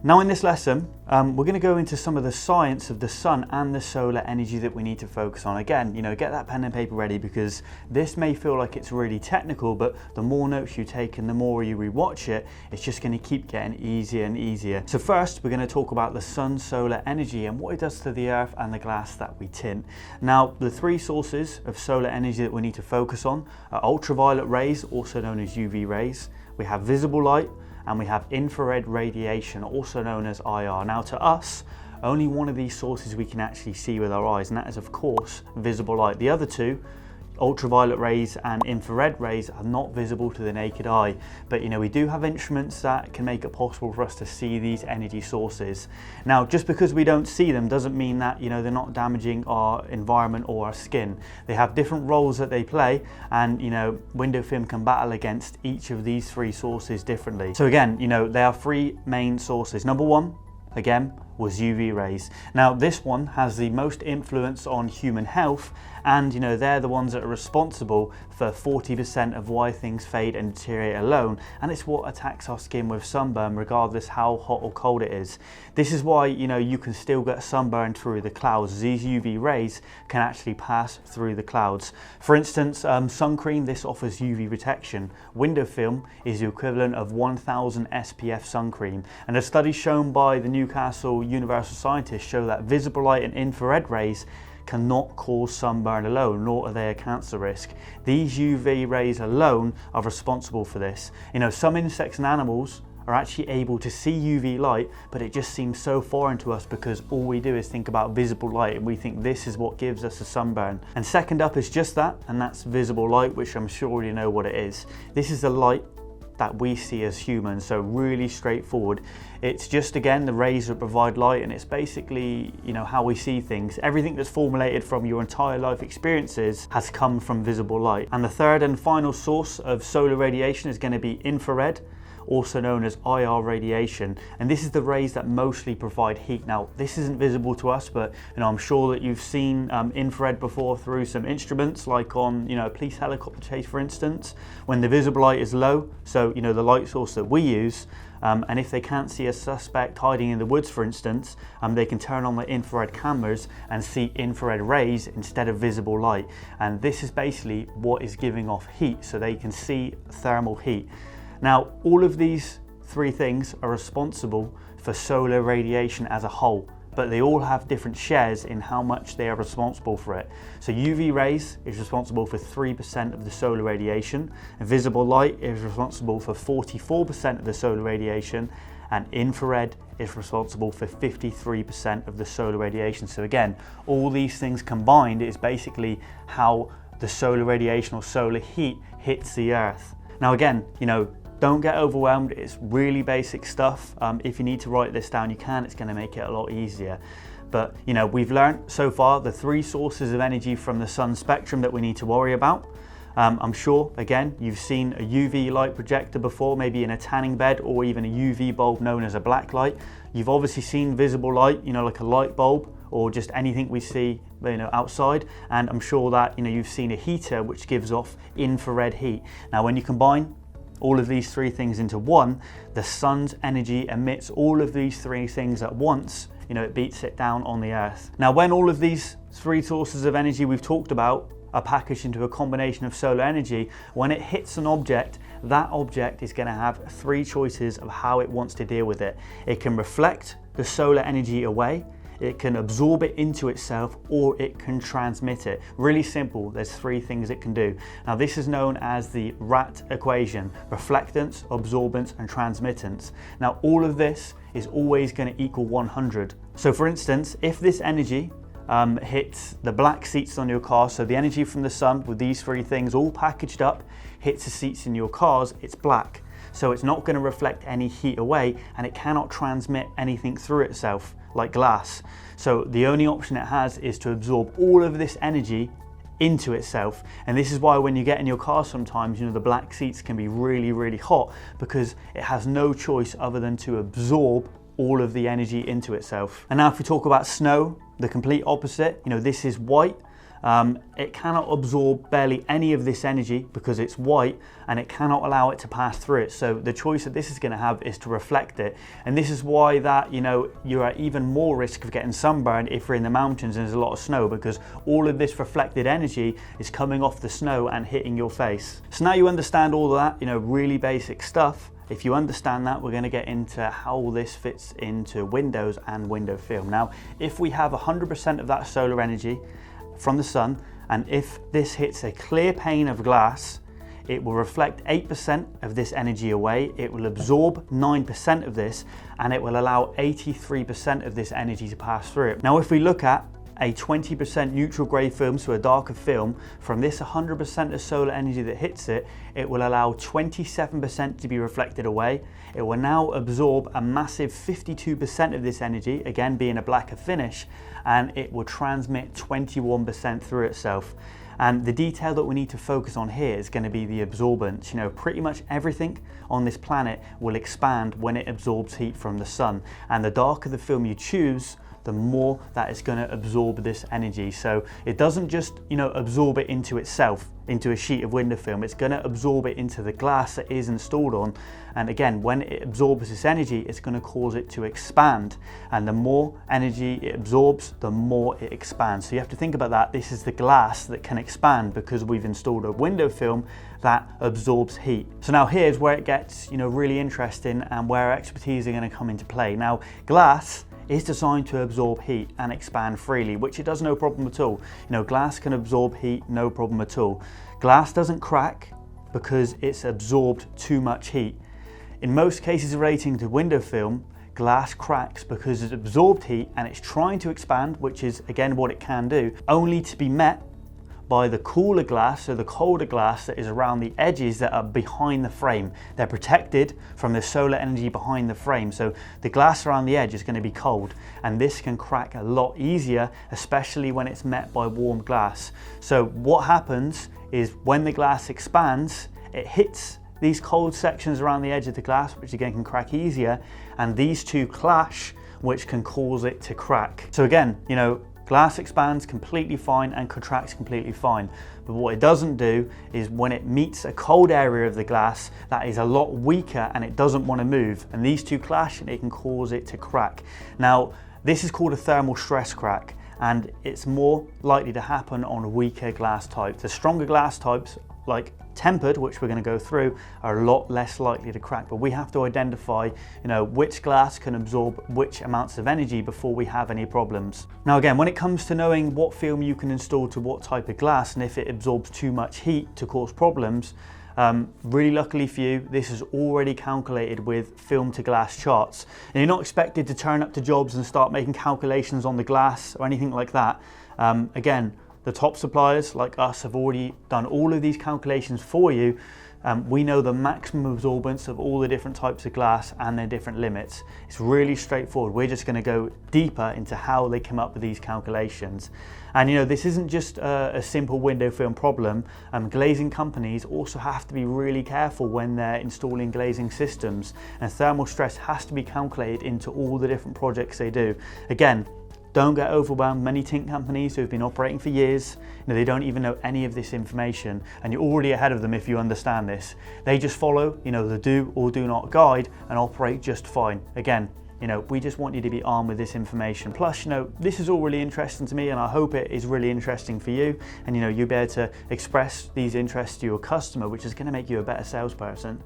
Now in this lesson, we're going to go into some of the science of the sun and the solar energy that we need to focus on. Again, get that pen and paper ready, because this may feel like it's really technical, but the more notes you take and the more you rewatch it, it's just going to keep getting easier and easier. So first, we're going to talk about the sun's solar energy and what it does to the earth and the glass that we tint. Now, the three sources of solar energy that we need to focus on are ultraviolet rays, also known as UV rays. We have visible light, and we have infrared radiation, also known as IR. Now to us, only one of these sources we can actually see with our eyes, and that is of course visible light. The other two, ultraviolet rays and infrared rays, are not visible to the naked eye, but we do have instruments that can make it possible for us to see these energy sources. Now, just because we don't see them doesn't mean that they're not damaging our environment or our skin. They have different roles that they play, and window film can battle against each of these three sources differently. So again, there are three main sources. Number one, again, was UV rays. Now this one has the most influence on human health, and they're the ones that are responsible for 40% of why things fade and deteriorate alone, and it's what attacks our skin with sunburn regardless how hot or cold it is. This is why you can still get sunburn through the clouds. These UV rays can actually pass through the clouds. For instance, sun cream, this offers UV protection. Window film is the equivalent of 1000 SPF sun cream, and a study shown by the Newcastle Universal scientists show that visible light and infrared rays cannot cause sunburn alone, nor are they a cancer risk. These UV rays alone are responsible for this. Some insects and animals are actually able to see UV light, but it just seems so foreign to us because all we do is think about visible light, and we think this is what gives us a sunburn. And second up is just that, and that's visible light, which I'm sure you know what it is. This is the light that we see as humans, so really straightforward. It's just, again, the rays that provide light, and it's basically how we see things. Everything that's formulated from your entire life experiences has come from visible light. And the third and final source of solar radiation is going to be infrared, also known as IR radiation, and this is the rays that mostly provide heat. Now this isn't visible to us, but I'm sure that you've seen infrared before through some instruments, like on a police helicopter chase, for instance, when the visible light is low, so the light source that we use, and if they can't see a suspect hiding in the woods, for instance, they can turn on the infrared cameras and see infrared rays instead of visible light, and this is basically what is giving off heat, so they can see thermal heat. Now, all of these three things are responsible for solar radiation as a whole, but they all have different shares in how much they are responsible for it. So UV rays is responsible for 3% of the solar radiation, and visible light is responsible for 44% of the solar radiation, and infrared is responsible for 53% of the solar radiation. So again, all these things combined is basically how the solar radiation or solar heat hits the earth. Now again, don't get overwhelmed, it's really basic stuff. If you need to write this down, you can, it's going to make it a lot easier. But we've learned so far the three sources of energy from the sun spectrum that we need to worry about. I'm sure, again, you've seen a UV light projector before, maybe in a tanning bed, or even a UV bulb known as a black light. You've obviously seen visible light, like a light bulb, or just anything we see outside, and I'm sure that you've seen a heater which gives off infrared heat. Now when you combine all of these three things into one, the sun's energy emits all of these three things at once. It beats it down on the earth. Now when all of these three sources of energy we've talked about are packaged into a combination of solar energy, when it hits an object, that object is going to have three choices of how it wants to deal with it. It can reflect the solar energy away, it can absorb it into itself, or it can transmit it. Really simple, there's three things it can do. Now this is known as the RAT equation: reflectance, absorbance, and transmittance. Now all of this is always going to equal 100. So for instance, if this energy hits the black seats on your car, so the energy from the sun with these three things all packaged up hits the seats in your cars, it's black. So it's not going to reflect any heat away, and it cannot transmit anything through itself like glass. So the only option it has is to absorb all of this energy into itself. And this is why when you get in your car sometimes, the black seats can be really, really hot, because it has no choice other than to absorb all of the energy into itself. And now if we talk about snow, the complete opposite, this is white. it cannot absorb barely any of this energy because it's white, and it cannot allow it to pass through it. So the choice that this is going to have is to reflect it. And this is why that, you're at even more risk of getting sunburned if you're in the mountains and there's a lot of snow, because all of this reflected energy is coming off the snow and hitting your face. So now you understand all of that, really basic stuff. If you understand that, we're going to get into how all this fits into windows and window film. Now, if we have 100% of that solar energy from the sun, and if this hits a clear pane of glass, it will reflect 8% of this energy away, it will absorb 9% of this, and it will allow 83% of this energy to pass through it. Now, if we look at a 20% neutral grey film, so a darker film, from this 100% of solar energy that hits it, it will allow 27% to be reflected away. It will now absorb a massive 52% of this energy, again being a blacker finish, and it will transmit 21% through itself. And the detail that we need to focus on here is going to be the absorbance. Pretty much everything on this planet will expand when it absorbs heat from the sun. And the darker the film you choose, the more that it's going to absorb this energy. So it doesn't just, absorb it into itself, into a sheet of window film. It's going to absorb it into the glass that is installed on. And again, when it absorbs this energy, it's going to cause it to expand. And the more energy it absorbs, the more it expands. So you have to think about that. This is the glass that can expand because we've installed a window film that absorbs heat. So now here's where it gets, really interesting and where our expertise are going to come into play. Now, glass is designed to absorb heat and expand freely, which it does no problem at all. Glass can absorb heat, no problem at all. Glass doesn't crack because it's absorbed too much heat. In most cases relating to window film, glass cracks because it's absorbed heat and it's trying to expand, which is again what it can do, only to be met by the cooler glass, so the colder glass that is around the edges that are behind the frame. They're protected from the solar energy behind the frame, so the glass around the edge is going to be cold, and this can crack a lot easier, especially when it's met by warm glass. So what happens is when the glass expands, it hits these cold sections around the edge of the glass, which again can crack easier, and these two clash, which can cause it to crack. So again, glass expands completely fine and contracts completely fine. But what it doesn't do is when it meets a cold area of the glass that is a lot weaker and it doesn't want to move, and these two clash and it can cause it to crack. Now, this is called a thermal stress crack, and it's more likely to happen on weaker glass types. The stronger glass types, like tempered, which we're going to go through, are a lot less likely to crack. But we have to identify, which glass can absorb which amounts of energy before we have any problems. Now again, when it comes to knowing what film you can install to what type of glass and if it absorbs too much heat to cause problems, really luckily for you, this is already calculated with film to glass charts. And you're not expected to turn up to jobs and start making calculations on the glass or anything like that. Again, the top suppliers like us have already done all of these calculations for you. We know the maximum absorbance of all the different types of glass and their different limits. It's really straightforward. We're just going to go deeper into how they come up with these calculations. And this isn't just a simple window film problem. Glazing companies also have to be really careful when they're installing glazing systems, and thermal stress has to be calculated into all the different projects they do. Again, don't get overwhelmed. Many tint companies who have been operating for years, they don't even know any of this information, and you're already ahead of them if you understand this. They just follow, the do or do not guide and operate just fine. Again, we just want you to be armed with this information. Plus, this is all really interesting to me, and I hope it is really interesting for you, and you'll be able to express these interests to your customer, which is going to make you a better salesperson.